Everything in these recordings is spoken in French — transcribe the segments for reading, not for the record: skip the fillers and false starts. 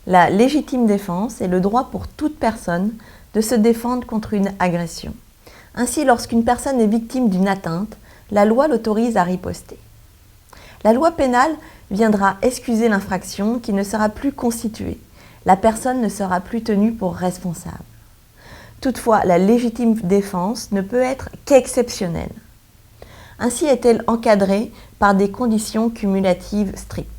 La légitime défense est le droit pour toute personne de se défendre contre une agression. Ainsi, lorsqu'une personne est victime d'une atteinte, la loi l'autorise à riposter. La loi pénale viendra excuser l'infraction qui ne sera plus constituée. La personne ne sera plus tenue pour responsable. Toutefois, la légitime défense ne peut être qu'exceptionnelle. Ainsi est-elle encadrée par des conditions cumulatives strictes.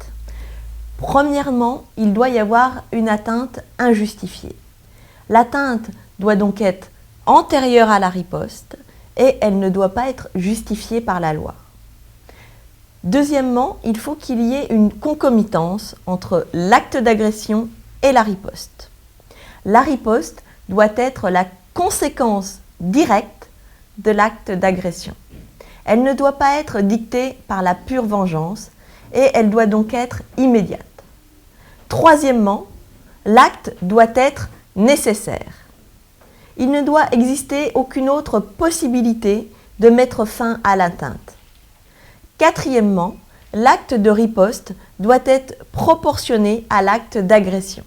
Premièrement, il doit y avoir une atteinte injustifiée. L'atteinte doit donc être antérieure à la riposte et elle ne doit pas être justifiée par la loi. Deuxièmement, il faut qu'il y ait une concomitance entre l'acte d'agression et la riposte. La riposte doit être la conséquence directe de l'acte d'agression. Elle ne doit pas être dictée par la pure vengeance et elle doit donc être immédiate. Troisièmement, l'acte doit être nécessaire. Il ne doit exister aucune autre possibilité de mettre fin à l'atteinte. Quatrièmement, l'acte de riposte doit être proportionné à l'acte d'agression.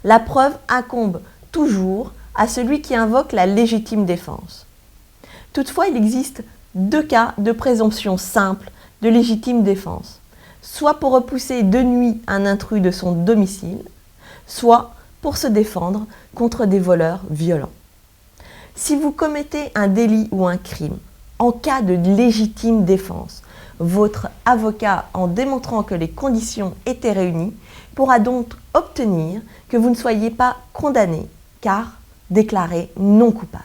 La preuve incombe toujours à celui qui invoque la légitime défense. Toutefois, il existe deux cas de présomption simple de légitime défense, soit pour repousser de nuit un intrus de son domicile, soit pour se défendre contre des voleurs violents. Si vous commettez un délit ou un crime, en cas de légitime défense, votre avocat, en démontrant que les conditions étaient réunies, pourra donc obtenir que vous ne soyez pas condamné, car déclaré non coupable.